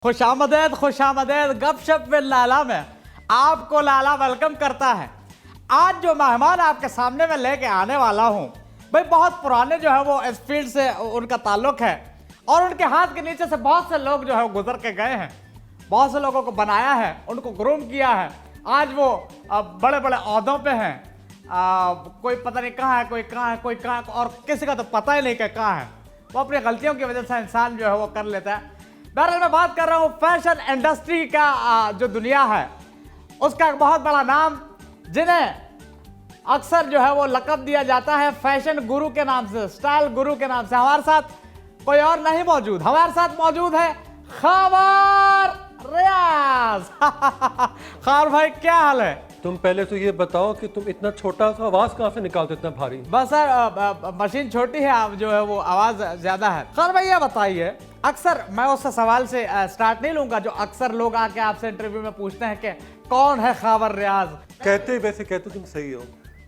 खुशामदेद खुशामदेद गपशप विद लाला में आपको लाला वेलकम करता है। आज जो मेहमान आपके सामने में लेके आने वाला हूँ भाई, बहुत पुराने जो है वो इस फील्ड से उनका ताल्लुक है और उनके हाथ के नीचे से बहुत से लोग जो है वो गुजर के गए हैं, बहुत से लोगों को बनाया है, उनको ग्रूम किया है। आज वो बड़े बड़े ओहदों पे हैं। कोई पता नहीं कहाँ है, कोई कहाँ है, कोई कहाँ है, और किसी का तो पता ही नहीं कि कहाँ है। वो अपनी गलतियों की वजह से इंसान जो है वो कर लेता है। बहरहाल मैं बात कर रहा हूँ फैशन इंडस्ट्री का जो दुनिया है उसका एक बहुत बड़ा नाम, जिन्हें अक्सर जो है वो लक़ब दिया जाता है फैशन गुरु के नाम से, स्टाइल गुरु के नाम से। हमारे साथ कोई और नहीं मौजूद, हमारे साथ मौजूद है ख़ावर रियाज। ख़ावर भाई क्या हाल है? तुम पहले तो ये बताओ कि तुम इतना छोटा सा आवाज कहाँ से निकालते इतना भारी? बस सर मशीन छोटी है, अब जो है वो आवाज ज्यादा है। खैर भाई ये बताइए, अक्सर मैं उस सवाल से स्टार्ट नहीं लूंगा जो अक्सर लोग आके आपसे इंटरव्यू में पूछते हैं कि कौन है ख़ावर रियाज। वैसे कहते तुम सही हो।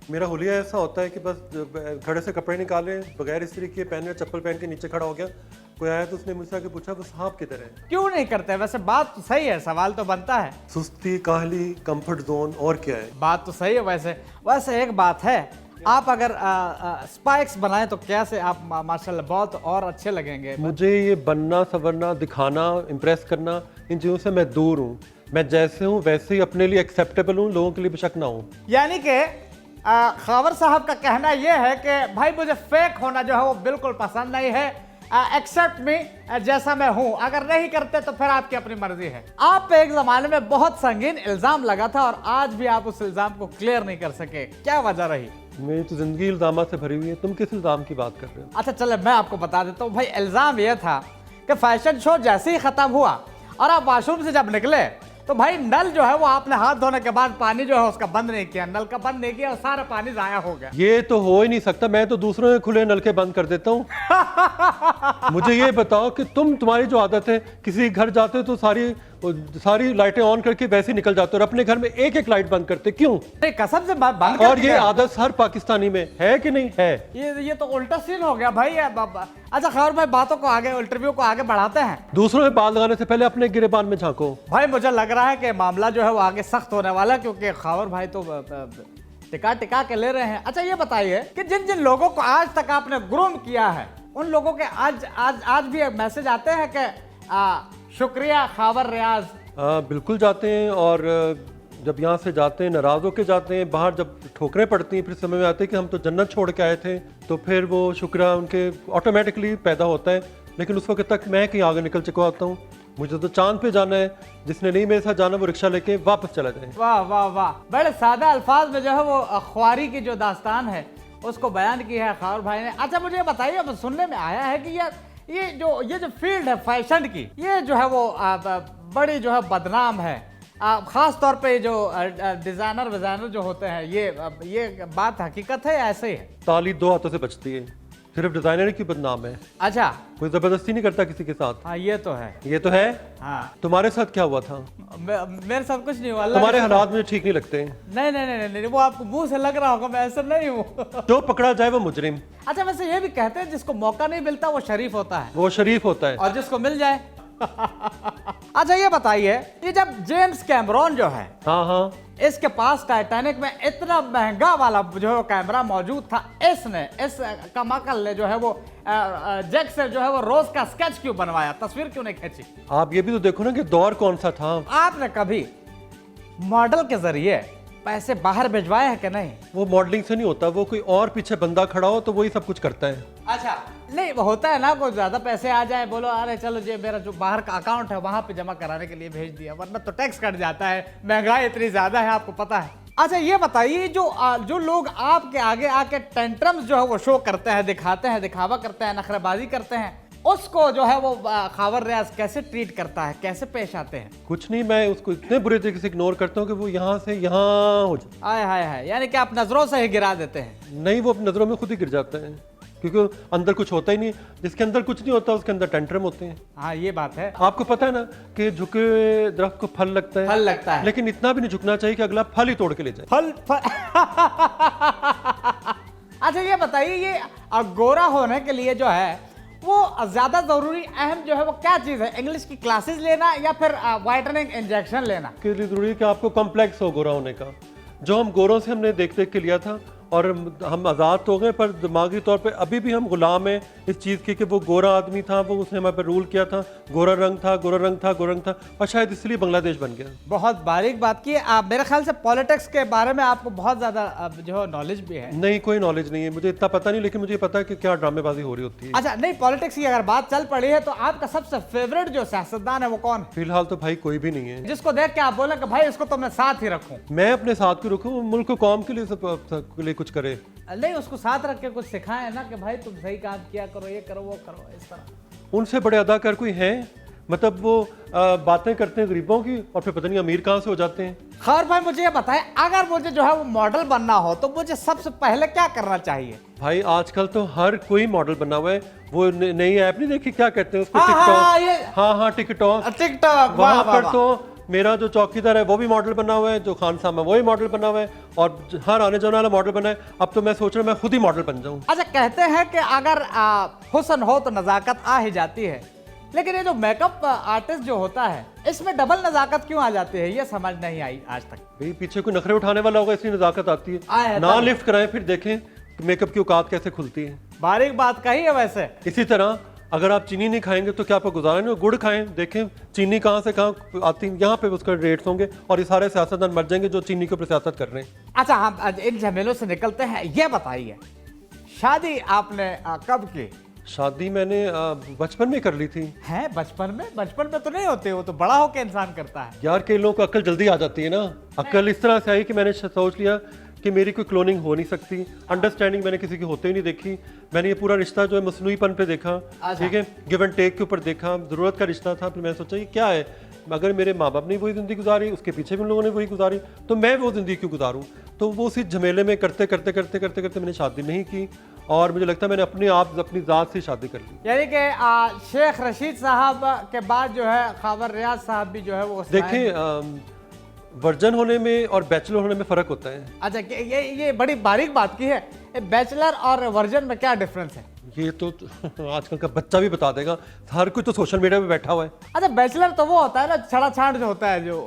मेरा हुलिया ऐसा होता है कि बस घड़े से कपड़े निकाले बगैर इस्त्री किए, पहने चप्पल पहन के नीचे खड़ा हो गया, कोई आया तो उसने मुझसे आके पूछा वो साहब किधर है? क्यों नहीं करते? वैसे बात तो सही है, सवाल तो बनता है। सुस्ती, काहली, कंफर्ट जोन और क्या है? बात तो सही है। वैसे एक बात है, आप अगर स्पाइक्स बनाएं तो कैसे आप माशाल्लाह बहुत और अच्छे लगेंगे। मुझे ये बनना, संवरना, दिखाना, इम्प्रेस करना, इन चीज़ों से मैं दूर हूँ। मैं जैसे हूँ वैसे ही अपने लिए एक्सेप्टेबल हूँ, लोगों के लिए बेशक ना हूँ। यानी कि ख़ावर साहब का कहना यह है कि भाई मुझे फेक होना जो है वो बिल्कुल पसंद नहीं है, एक्सेप्ट मी जैसा मैं हूं। अगर नहीं करते तो फिर आपकी अपनी मर्जी है। आप पे एक जमाने में बहुत संगीन इल्जाम लगा था और आज भी आप उस इल्जाम को क्लियर नहीं कर सके, क्या वजह रही? मेरी तो जिंदगी इल्जाम से भरी हुई है। तुम किस इल्जाम की बात कर रहे हो? अच्छा चले मैं आपको बता देता हूँ भाई। इल्जाम यह था कि फैशन शो जैसे ही खत्म हुआ और आप वॉशरूम से जब निकले तो भाई नल जो है वो आपने हाथ धोने के बाद पानी जो है उसका बंद नहीं किया, नल का बंद नहीं किया और सारा पानी जाया हो गया। ये तो हो ही नहीं सकता, मैं तो दूसरों के खुले नल के बंद कर देता हूँ। मुझे ये बताओ कि तुम्हारी जो आदत है, किसी घर जाते हो तो सारी लाइटें ऑन करके वैसे ही निकल जाते हो और अपने घर में एक एक लाइट बंद करते, क्यों? कसम से बंद। और ये आदत हर पाकिस्तानी में है कि नहीं है? ये तो उल्टा सीन हो गया भाई। अच्छा ख़ावर भाई बातों को आगे, इंटरव्यू को आगे बढ़ाते हैं। दूसरों में बाल लगाने से पहले अपने गिरेबान में झांको। भाई मुझे लग रहा है कि मामला जो है वो आगे सख्त होने वाला है, क्योंकि ख़ावर भाई तो टिका के ले रहे हैं। अच्छा ये बताइए कि जिन जिन लोगों को आज तक आपने ग्रूम किया है उन लोगों के आज भी एक मैसेज आते हैं कि शुक्रिया ख़ावर रियाज? बिल्कुल जाते हैं, और जब यहाँ से जाते हैं नाराज होके जाते हैं। बाहर जब ठोकरें पड़ती हैं फिर समझ में आते हैं कि हम तो जन्नत छोड़ के आए थे, तो फिर वो शुक्रिया उनके ऑटोमेटिकली पैदा होता है। लेकिन उस वक्त तक मैं कहीं आगे निकल चुका होता हूँ। मुझे तो चांद पे जाना है, जिसने नहीं मेरे साथ जाना वो रिक्शा लेके वापस चला जाए। वाह वाह वाह, बड़े सादा अल्फाज में जो है वो ख्वारी की जो दास्तान है उसको बयान की है ख़ावर भाई ने। अच्छा मुझे बताइए, अब सुनने में आया है कि यार ये जो फील्ड है फैशन की, ये जो है वो बड़ी जो है बदनाम है। ख़ास तौर पे जो डिज़ाइनर जो होते हैं, ये बात हकीकत है ऐसे ही है? ताली दो हाथों से बचती है, सिर्फ डिजाइनर की बदनाम है। अच्छा, कोई जबरदस्ती नहीं करता किसी के साथ। हाँ ये तो है, ये तो है। हाँ तुम्हारे साथ क्या हुआ था? मेरे साथ कुछ नहीं हुआ। तुम्हारे हालात मुझे ठीक नहीं लगते। नहीं नहीं नहीं नहीं, वो आपको मुंह से लग रहा होगा, मैं ऐसा नहीं हूँ। जो पकड़ा जाए वो मुजरिम। अच्छा वैसे ये भी कहते हैं जिसको मौका नहीं मिलता वो शरीफ होता है। वो शरीफ होता है, और जिसको मिल जाए। अच्छा ये बताइए, ये जब जेम्स कैमरॉन जो है, हाँ, इसके पास टाइटैनिक में इतना महंगा वाला जो है कैमरा मौजूद था, इस कमाकल ने जो है वो जैक से जो है वो रोज का स्केच क्यों बनवाया, तस्वीर क्यों नहीं खींची? आप ये भी तो देखो ना कि दौर कौन सा था। आपने कभी मॉडल के जरिए पैसे बाहर भिजवाए हैं कि नहीं? वो मॉडलिंग से नहीं होता, वो कोई और पीछे बंदा खड़ा हो तो वही सब कुछ करता है। अच्छा नहीं होता है ना, कोई ज्यादा पैसे आ जाए, बोलो अरे चलो ये मेरा जो बाहर का अकाउंट है वहां पे जमा कराने के लिए भेज दिया, वरना तो टैक्स कट जाता है, महंगाई इतनी ज्यादा है आपको पता है। अच्छा ये बताइए, जो लोग आपके आगे आके टेंट्रम्स जो है वो शो करते हैं, दिखाते हैं, दिखावा करते हैं, नखरेबाजी करते हैं, उसको जो है वो ख़ावर रियाज कैसे ट्रीट करता है, कैसे पेश आते हैं? कुछ नहीं, मैं उसको इतने बुरे तरीके से इग्नोर करता हूँ कि वो यहाँ से यहाँ हो जाए। आय हाय हाय, यानी कि आप नजरों से ही गिरा देते हैं? नहीं, वो अपनी नजरों में खुद ही गिर जाता है, क्योंकि अंदर कुछ होता ही नहीं। जिसके अंदर कुछ नहीं होता उसके अंदर टेंट्रम होते हैं। हाँ ये बात है। आपको पता है ना कि झुके दरख्त को फल लगता है। फल लगता है, लेकिन इतना भी नहीं झुकना चाहिए कि अगला फल ही तोड़ के ले जाए। फल। अच्छा ये बताइए, ये गोरा होने के लिए जो है वो ज्यादा जरूरी अहम जो है वो क्या चीज है, इंग्लिश की क्लासेस लेना या फिर वाइटनिंग इंजेक्शन लेना? के लिए जरूरी है कि आपको कॉम्प्लेक्स हो गोरा होने का। जो हम गोरों से हमने देख देख के लिया था और हम आज़ाद तो हो गए, पर दिमागी तौर पे अभी भी हम गुलाम हैं इस चीज़ के कि वो गोरा आदमी था, वो उसने हमारे पर रूल किया था, गोरा रंग था, गोरा रंग था, गोरा रंग था, और शायद इसलिए बांग्लादेश बन गया। बहुत बारीक बात की आप। मेरे ख्याल से पॉलिटिक्स के बारे में आपको बहुत ज्यादा जो है नॉलेज भी है। नहीं, कोई नॉलेज नहीं है, मुझे इतना पता नहीं, लेकिन मुझे पता है कि क्या ड्रामेबाजी हो रही होती है। अच्छा, नहीं पॉलिटिक्स की अगर बात चल पड़ी है तो आपका सबसे फेवरेट जो सियासतदान है वो कौन है, फिलहाल तो भाई कोई भी नहीं है जिसको देख के आप बोले कि भाई इसको तो मैं साथ ही रखूं? मैं अपने साथ क्यों रखूं, मुल्क को कौम के लिए के लिए कुछ करे। नहीं, उसको साथ रख के कुछ सिखाए ना कि भाई तुम सही काम किया करो, ये करो वो करो, इस तरह। उनसे बड़े अदाकार कोई हैं? मतलब वो बातें करते हैं गरीबों की और फिर पता नहीं अमीर कहाँ से हो जाते हैं। खैर भाई मुझे ये बताएं, अगर मुझे जो है वो मॉडल बनना हो तो मुझे सबसे पहले क्या करना चाहिए? भाई आजकल तो हर कोई मॉडल बना हुआ है। वो नई ऐप नहीं देखी, क्या कहते हैं उसको, हाँ, टिकटॉक। हाँ टिकटॉक। टिकटॉक, वहां पर तो मेरा जो चौकीदार है वो भी मॉडल बना हुआ है, जो खान साहब है वो भी मॉडल बना हुआ है, और हर आने जाने वाला मॉडल बना है। अब तो मैं सोच रहा हूँ मैं खुद ही मॉडल बन जाऊँ। अच्छा, कहते हैं कि अगर हुस्न हो तो नजाकत आ ही जाती है, लेकिन ये जो मेकअप आर्टिस्ट जो होता है इसमें डबल नजाकत क्यों आ जाती है, ये समझ नहीं आई आज तक। भाई पीछे कोई नखरे उठाने वाला होगा इसलिए नजाकत आती है। ना लिफ्ट कराएं फिर देखें मेकअप की औकात कैसे खुलती है। बारीक बात कही है। वैसे इसी तरह अगर आप चीनी नहीं खाएंगे तो क्या आपको गुजारा नहीं, गुड़ खाएं, देखें चीनी कहाँ से कहाँ आती है, यहाँ पे उसका रेट्स होंगे और ये सारे सियासतदान मर जाएंगे जो चीनी के ऊपर सियासत कर रहे हैं। अच्छा, हम इन झमेलों से निकलते हैं। ये बताइए, शादी आपने कब की? शादी मैंने बचपन में कर ली थी। हैं, बचपन में? बचपन में तो नहीं होते, वो तो बड़ा होकर इंसान करता है। यार कई लोगों को अक्ल जल्दी आ जाती है ना। अक्ल इस तरह से आई कि मैंने सोच लिया कि मेरी कोई क्लोनिंग हो नहीं सकती। अंडरस्टैंडिंग मैंने किसी की होते ही नहीं देखी। मैंने ये पूरा रिश्ता जो है मसनूईपन पे देखा, ठीक है, गिव एंड टेक के ऊपर देखा, ज़रूरत का रिश्ता था। फिर मैंने सोचा ये क्या है, अगर मेरे माँ बाप ने वही ज़िंदगी गुजारी, उसके पीछे भी उन लोगों ने वही गुजारी, तो मैं वो ज़िंदगी क्यों गुजारूँ। तो वो उसी झमेले में करते करते करते करते करते मैंने शादी नहीं की, और मुझे लगता है मैंने अपने आप अपनी ज़ात से शादी कर ली। यानी कि शेख रशीद साहब के बाद जो है खावर रियाज साहब भी जो है वो देखें, वर्जन होने में और बैचलर होने में फ़र्क होता है। अच्छा, ये बड़ी बारीक बात की है। बैचलर और वर्जन में क्या डिफरेंस है? ये तो आजकल का बच्चा भी बता देगा, हर कोई तो सोशल मीडिया पे बैठा हुआ है। अच्छा, बैचलर तो वो होता है ना, छड़ा छाड़ जो होता है, जो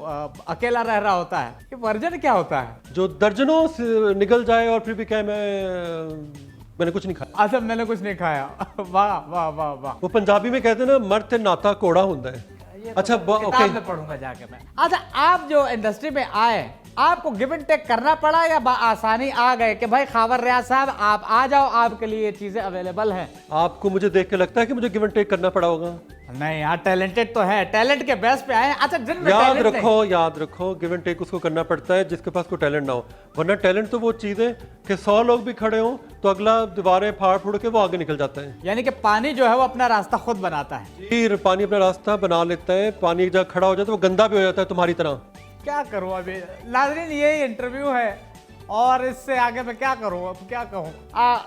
अकेला रह रहा होता है। ये वर्जन क्या होता है? जो दर्जनों से निकल जाए और फिर भी कहे मैंने कुछ नहीं खाया। अच्छा, मैंने कुछ नहीं खाया। वाह वाह वाह वाह। वो पंजाबी में कहते हैं ना, मर्द ते नाता कोड़ा होता है। अच्छा, किताब में पढ़ूंगा जाके मैं। अच्छा, आप जो इंडस्ट्री में आए, आपको गिव एंड टेक करना पड़ा या आसानी आ गए कि भाई खावर रियाज साहब आप आ जाओ, आपके लिए ये चीजें अवेलेबल हैं? आपको मुझे देख के लगता है कि मुझे गिव एंड टेक करना पड़ा होगा? नहीं यार, टैलेंटेड तो है, टैलेंट के बेस पे आए। अच्छा, जिनमें याद रखो गिव एंड टेक उसको करना पड़ता है जिसके पास कोई टैलेंट ना हो, वरना टैलेंट तो वो चीज है कि 100 लोग भी खड़े हों तो अगला दीवारें फाड़ फूड़ के वो आगे निकल जाता है। यानी कि पानी जो है वो अपना रास्ता खुद बनाता है। जी, पानी अपना रास्ता बना लेता है। पानी एक जगह खड़ा हो जाता है वो गंदा भी हो जाता है तुम्हारी तरह। क्या करूं अभी नाज़रीन, यही इंटरव्यू है और इससे आगे मैं क्या करूं, अब क्या कहूं।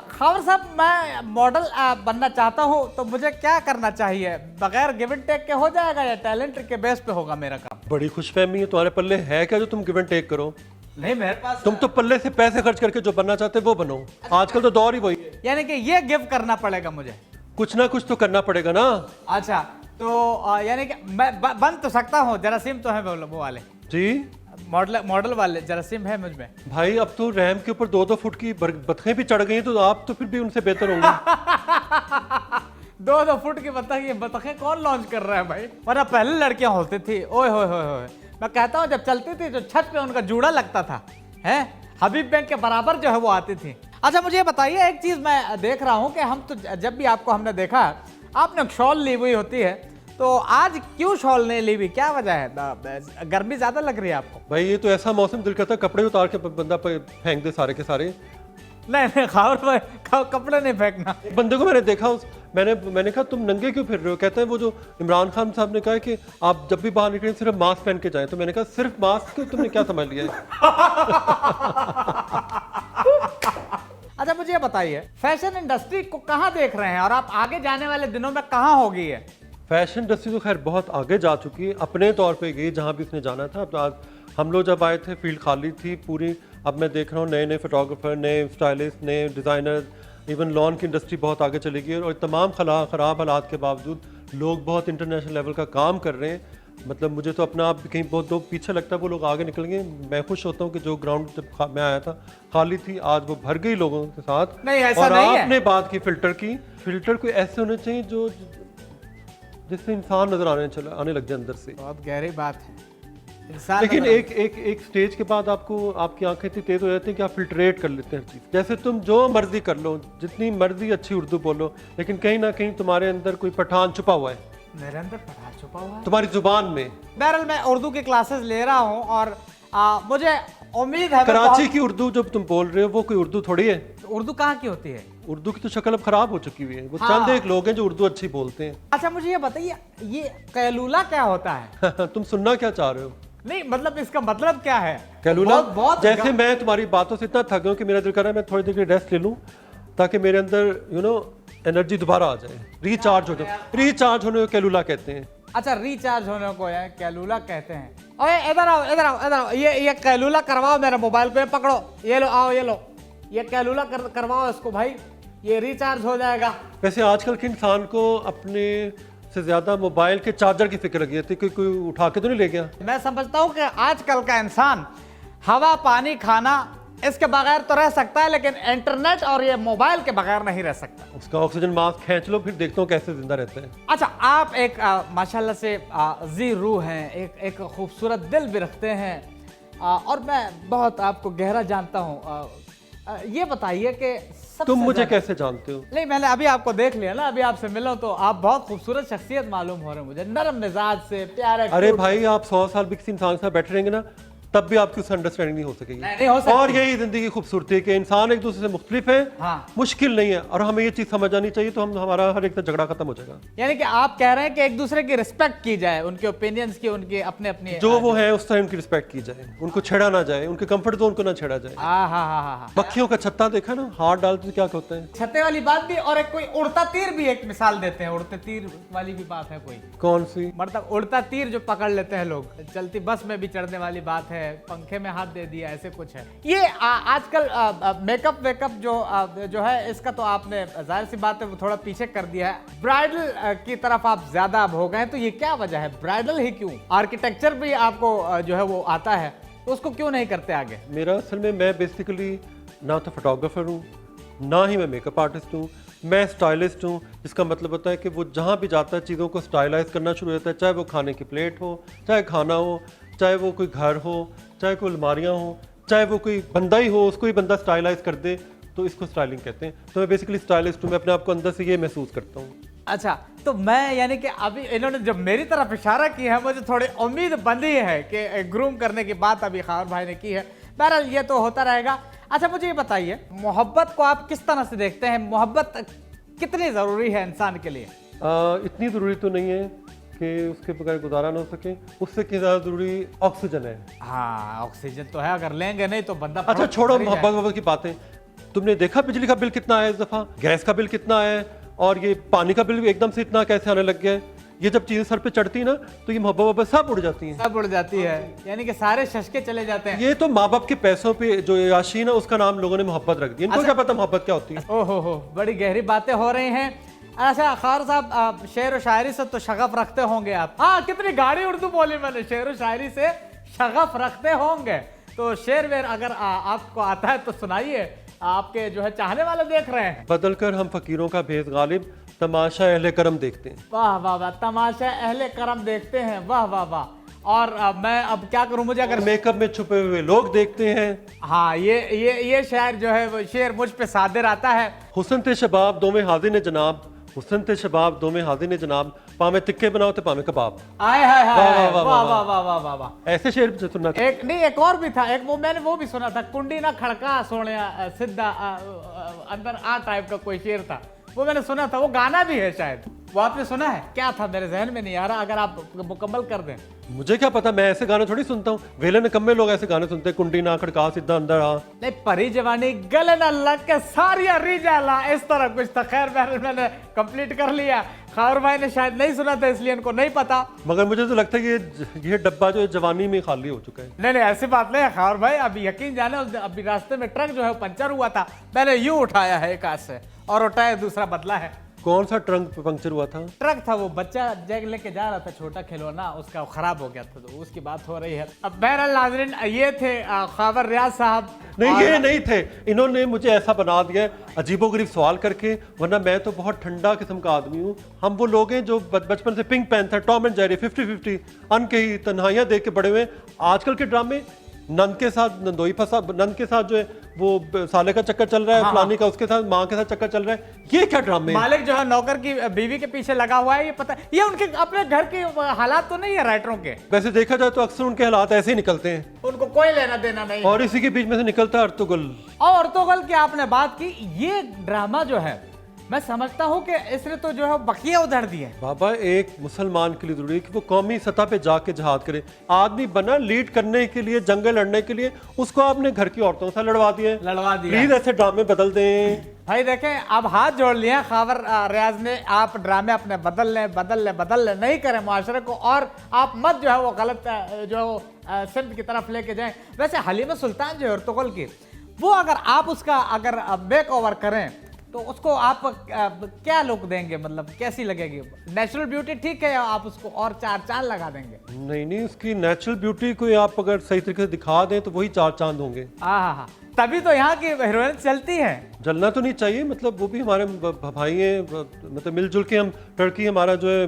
खावर साहब, मैं मॉडल बनना चाहता हूं तो मुझे क्या करना चाहिए? बगैर गिव एंड टेक के हो जाएगा या टैलेंट के बेस पे होगा मेरा काम? बड़ी खुशफहमी है, तुम्हारे पल्ले है क्या जो तुम गिव एंड टेक करो? नहीं, मेरे पास तुम तो पल्ले से पैसे खर्च करके जो बनना चाहते वो बनो। आजकल तो दौर ही वही है। यानी कि ये गिव करना पड़ेगा मुझे? कुछ ना कुछ तो करना पड़ेगा ना। अच्छा, तो यानी कि मैं बन तो सकता हूँ, जरासीम तो है वो वाले जी, मॉडल वाले जरासीम है मुझ में। भाई अब तो रैम के ऊपर 2-2 फुट की बतखें भी चढ़ गई, तो आप तो फिर भी उनसे बेहतर होंगे। 2-2 फुट की बतखें कौन लॉन्च कर रहा है भाई? वरना पहले लड़कियां होती थी, ओए होए होए होए, मैं कहता हूँ जब चलती थी तो छत पे उनका जूड़ा लगता था, हैं हबीब बैंक के बराबर जो है वो आती थी। अच्छा, मुझे बताइए एक चीज, मैं देख रहा हूँ कि हम तो जब भी आपको हमने देखा आपने शॉल ली हुई होती है, तो आज क्यों शॉल नहीं ली हुई, क्या वजह है? गर्मी ज्यादा लग रही है आपको? भाई ये तो ऐसा मौसम, दिल करता है कपड़े उतार के बंदा फेंक दे सारे के सारे। नहीं, खावर भाई कपड़े नहीं फेंकना। एक बंदे को मैंने देखा, मैंने कहा तुम नंगे क्यों फिर रहे हो? कहते हैं वो जो इमरान खान साहब ने कहा है कि आप जब भी बाहर निकलें सिर्फ मास्क पहन के जाएं। तो मैंने कहा सिर्फ मास्क क्यों, तुमने क्या समझ लिया है? अच्छा, मुझे ये बताइए, फैशन इंडस्ट्री को कहाँ देख रहे हैं और आप आगे जाने वाले दिनों में कहाँ होगी ये? फैशन इंडस्ट्री तो खैर बहुत आगे जा चुकी है, अपने तौर पे गई जहाँ भी उसने जाना था। अब तो आज हम लोग जब आए थे फील्ड खाली थी पूरी। अब मैं देख रहा हूँ नए नए फोटोग्राफर, नए स्टाइलिस्ट, नए डिज़ाइनर, इवन लॉन की इंडस्ट्री बहुत आगे चली गई है और तमाम ख़राब हालात के बावजूद लोग बहुत इंटरनेशनल लेवल का काम कर रहे हैं। मतलब मुझे तो अपना आप कहीं बहुत दो पीछे लगता है, वो लोग आगे निकल गए। मैं खुश होता हूँ कि जो ग्राउंड जब मैं आया था खाली थी, आज वो भर गई लोगों के साथ। नहीं, ऐसा और नहीं है। आपने बात की फिल्टर कोई ऐसे होने चाहिए जो जिससे इंसान नजर आने लग जाए अंदर से। बहुत गहरी बात है। इंसान लेकिन नजर एक स्टेज के बाद आपको आपकी आंखें इतनी तेज हो जाती हैं कि आप फिल्ट्रेट कर लेते हैं हर चीज़। जैसे तुम जो मर्जी कर लो, जितनी मर्जी अच्छी उर्दू बोलो, लेकिन कहीं ना कहीं तुम्हारे अंदर कोई पठान छुपा हुआ है, मेरे अंदर पढ़ा छुपा हुआ है। तुम्हारी जुबान में। बहरहाल मैं उर्दू की क्लासेस ले रहा हूँ और मुझे उम्मीद है कराची की उर्दू जब तुम बोल रहे हो वो कोई उर्दू थोड़ी है। उर्दू कहाँ की होती है? उर्दू की तो शक्ल अब खराब हो चुकी हुई है। वो हाँ। चंद एक लोग हैं जो उर्दू अच्छी बोलते हैं। अच्छा मुझे ये बताइए, ये कैलूला क्या होता है? तुम सुनना क्या चाह रहे हो? नहीं मतलब इसका मतलब क्या है? कैलूला बहुत जैसे मैं तुम्हारी बातों से इतना थक गया हूं कि मेरा दिल कर रहा है मैं थोड़ी देर के रेस्ट ले लूं ताकि मेरे अंदर एनर्जी दोबारा आ जाए, रिचार्ज हो जाए। रिचार्ज होने को कैलूला कहते हैं। अच्छा रिचार्ज होने को है कैलूला कहते हैं। ओए इधर आओ इधर आओ इधर आओ, ये कैलूला करवाओ मेरे मोबाइल पे, पकड़ो ये लो, आओ ये लो, ये कैलूला करवाओ इसको भाई, ये रिचार्ज हो जाएगा। वैसे आजकल के इंसान को अपने से ज्यादा मोबाइल के चार्जर की फिक्र लगी रहती है। कोई उठा के तो नहीं ले गया। मैं समझता हूँ कि आजकल का इंसान हवा पानी खाना इसके बगैर तो रह सकता है, लेकिन इंटरनेट और ये मोबाइल के बगैर नहीं रह सकता। उसका ऑक्सीजन मास्क खींच लो, फिर देखता हूँ कैसे जिंदा रहते हैं। अच्छा आप एक माशाल्लाह से जी रूह हैं, एक खूबसूरत दिल भी रखते हैं और मैं बहुत आपको गहरा जानता हूँ। ये बताइए कि तुम मुझे कैसे जानते हो? नहीं मैंने अभी आपको देख लिया ना, अभी आपसे मिला तो आप बहुत खूबसूरत शख्सियत मालूम हो रहे हैं मुझे, नरम मिजाज से, प्यारे। अरे भाई आप 100 साल भी किसी इंसान के साथ बैठे रहेंगे ना, तब भी आपकी उससे अंडरस्टैंडिंग नहीं हो सकेगी। नहीं हो सकती। और यही जिंदगी की खूबसूरती है कि इंसान एक दूसरे से मुख्तलिफ है। हाँ। मुश्किल नहीं है और हमें ये चीज समझ आनी चाहिए, तो हमारा हर एक से झगड़ा खत्म हो जाएगा। यानी कि आप कह रहे हैं कि एक दूसरे की रिस्पेक्ट की जाए, उनके ओपिनियंस की, उनके अपने अपने जो वो है उस टाइम उनकी रिस्पेक्ट की जाए, उनको छेड़ा ना जाए, उनके कंफर्ट जोन को ना छेड़ा जाए। हाँ। पक्षियों का छत्ता देखा ना, हाथ डालते क्या होता है। छत्ते वाली बात भी, और एक कोई उड़ता तीर भी एक मिसाल देते हैं, उड़ते तीर वाली भी बात है कोई। कौन सी? मतलब उड़ता तीर जो पकड़ लेते हैं लोग, चलती बस में भी चढ़ने वाली बात है, पंखे में हाथ दे दिया, ऐसे कुछ है। ये आजकल मेकअप वेकअप जो है इसका तो आपने जाहिर सी बात है वो थोड़ा पीछे कर दिया है, ब्राइडल की तरफ आप ज्यादा अब हो गए, तो ये क्या वजह है? ब्राइडल ही क्यों? आर्किटेक्चर भी आपको जो है वो आता है, तो उसको क्यों नहीं करते आगे? मेरा असल में मैं बेसिकली ना तो फोटोग्राफर हूँ, ना ही मैं मेकअप आर्टिस्ट हूँ, मैं स्टाइलिस्ट हूँ। जिसका मतलब होता है कि वो जहाँ भी जाता है चीज़ों को स्टाइलाइज करना शुरू होता है, चाहे वो खाने की प्लेट हो, चाहे खाना हो, चाहे वो कोई घर हो, चाहे कोई अलमारियाँ हो, चाहे वो कोई बंदा ही हो, उसको ही बंदा स्टाइलाइज कर दे, तो इसको स्टाइलिंग कहते हैं। तो मैं बेसिकली स्टाइलिस्ट हूँ, मैं अपने आप को अंदर से ये महसूस करता हूँ। अच्छा तो मैं यानी कि अभी इन्होंने जब मेरी तरफ इशारा किया है, मुझे थोड़ी उम्मीद बंधी है कि ग्रूम करने की बात अभी खार भाई ने की है। बहरहाल ये तो होता रहेगा। अच्छा मुझे ये बताइए, मोहब्बत को आप किस तरह से देखते हैं? मोहब्बत कितनी ज़रूरी है इंसान के लिए? इतनी ज़रूरी तो नहीं है कि उसके बगैर गुजारा ना हो सके, उससे क्या ज़्यादा ज़रूरी ऑक्सीजन है। हाँ ऑक्सीजन तो है, अगर लेंगे नहीं तो बंदा। अच्छा छोड़ो मोहब्बत की बातें, तुमने देखा बिजली का बिल कितना आया इस दफ़ा, गैस का बिल कितना आया, और ये पानी का बिल भी एकदम से इतना कैसे आने लग गया है? ये जब चीजें सर पे चढ़ती ना तो ये मोहब्बत सब उड़ जाती हैं। सब उड़ जाती है, यानी कि सारे शशके चले जाते हैं। ये तो माँ बाप के पैसों पे जो याशी ना, उसका नाम लोगों ने मोहब्बत रख दिया। इनको क्या पता मोहब्बत क्या होती है। ओहो हो, बड़ी गहरी बातें हो रही हैं। अच्छा खार साहब, शेर व शायरी से तो शगफ रखते होंगे आप। हाँ कितनी गाढ़ी उर्दू बोली मैंने, शेर व शायरी से शगफ रखते होंगे। तो शेर वेर अगर आपको आता है तो सुनाइए, आपके जो है चाहने वाले देख रहे हैं। बदल कर हम फकीरों का भेद गालिब, तमाशा अहले करम देखते हैं। वाह वाह वाह, तमाशा अहले करम देखते हैं, वाह वाह वाह। और मैं अब क्या करूं, मुझे अगर मेकअप में छुपे हुए लोग देखते हैं। हाँ ये शायर जो है वो शेर मुझ पे सादिर आता है। हुस्न ते शबाब दो में हाजिर ने जनाब, हुस्न ते शबाब दो में हाजिर ने जनाब, पावे तिक्के बनाओ ते पावे कबाब। आए हाय हाय, वाह, वाह वाह, वाह वाह, वाह वाह वाह वाह। ऐसे शेर सुनना था। एक नहीं, एक और भी था, एक वो मैंने वो भी सुना था, कुंडी ना खड़का सोने सिद्धा अंदर आ टाइप का कोई शेर था, वो मैंने सुना था, वो गाना भी है शायद। वो आपने सुना है? क्या था मेरे जहन में नहीं आ रहा, अगर आप मुकम्मल कर दें। मुझे क्या पता, मैं ऐसे गाने थोड़ी सुनता हूँ। वेले निकम्मे लोग ऐसे गाने सुनते हैं, कुंडी ना खड़का सीधा अंदर आ। नहीं, परी जवानी गले न लग के सारिया री जाला, इस तरह कुछ था। खैर मैंने कंप्लीट कर लिया। खावर भाई ने शायद नहीं सुना था इसलिए इनको नहीं पता। मगर मुझे तो लगता है कि ये डब्बा जो है जवानी में खाली हो चुका है। नहीं ऐसी बात नहीं है खावर भाई, अभी यकीन जाने अभी रास्ते में ट्रक जो है पंचर हुआ था, मैंने यूं उठाया है एक हाथ से और उठाया दूसरा बदला है। कौन सा ट्रक पंक्चर हुआ था? ट्रक था, वो बच्चा जैग लेके जा रहा था, छोटा खिलौना, उसका खराब हो गया था, तो उसकी बात हो रही है। अब बहरहाल नाज़रीन, ये थे ख़ावर रियाज साहब। नहीं ये नहीं थे, इन्होंने मुझे ऐसा बना दिया अजीबोगरीब सवाल करके, वरना मैं तो बहुत ठंडा किस्म का आदमी हूँ। हम वो लोग हैं जो बचपन से pink panther, Tom and Jerry, 50-50 अनकही तन्हाइयाँ देख के बड़े हुए। आजकल के ड्रामे नंद के साथ नंदोई फंसा, नंद के साथ जो है वो साले का चक्कर चल रहा है, फलानी का उसके साथ माँ के साथ चक्कर चल रहा है। ये क्या ड्रामे? मालिक जो है नौकर की बीवी के पीछे लगा हुआ है, ये पता, ये उनके अपने घर के हालात तो नहीं है राइटरों के। वैसे देखा जाए तो अक्सर उनके हालात ऐसे ही निकलते हैं, उनको कोई लेना देना नहीं। और इसी के बीच में से निकलता है अर्तुगल। और अर्तुगल की आपने बात की, ये ड्रामा जो है मैं समझता हूँ कि इसने तो जो है बकिया उधड़ दिए। बाबा, एक मुसलमान के लिए जरूरी है कि वो कौमी सतह पे जाके जिहाद करे। आदमी बना लीड करने के लिए, जंग लड़ने के लिए, उसको आपने घर की औरतों से लड़वा दिया। प्लीज ऐसे ड्रामे बदल दें भाई। देखें, अब हाथ जोड़ लिया ख़ावर रियाज ने, आप ड्रामे अपने बदल ले नहीं करें माशरे को, और आप मत जो है वो गलत जो सिमत की तरफ लेके जाएं। वैसे हलीमा सुल्तान जो है अर्तुगल की, वो अगर आप उसका अगर मेक ओवर करें तो उसको आप क्या लुक देंगे, मतलब कैसी लगेगी? नेचुरल ब्यूटी ठीक है, या आप उसको और चार चांद लगा देंगे? नहीं, उसकी नेचुरल ब्यूटी को आप अगर सही तरीके से दिखा दें तो वही चार चांद होंगे। हाँ, तभी तो यहाँ की हीरोइन चलती है। जलना तो नहीं चाहिए, मतलब वो भी हमारे भाई हैं, मतलब मिलजुल के हम, टर्की हमारा जो है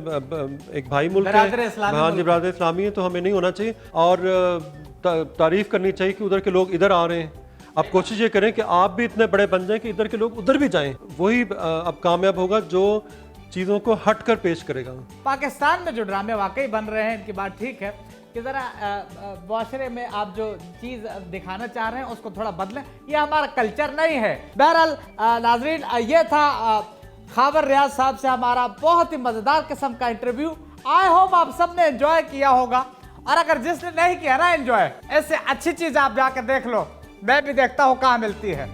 एक भाई मुल्क है, हाँ जी, बरादर इस्लामी है, तो हमें नहीं होना चाहिए। और तारीफ करनी चाहिए कि उधर के लोग इधर आ रहे हैं। आप कोशिश ये करें कि आप भी इतने बड़े बन जाएं कि इधर के लोग उधर भी जाएं, वही अब कामयाब होगा जो चीज़ों को हट कर पेश करेगा। पाकिस्तान में जो ड्रामे वाकई बन रहे हैं, इनकी बात ठीक है कि ज़रा मुआशरे में आप जो चीज़ दिखाना चाह रहे हैं उसको थोड़ा बदलें, ये हमारा कल्चर नहीं है। बहरहाल नाजरीन, ये था ख़ावर रियाज साहब से हमारा बहुत ही मज़ेदार किस्म का इंटरव्यू। आई होप आप सब ने एंजॉय किया होगा, और अगर जिसने नहीं किया ना एंजॉय, ऐसे अच्छी चीज़ आप जाकर देख लो, मैं भी देखता हूँ कहाँ मिलती है।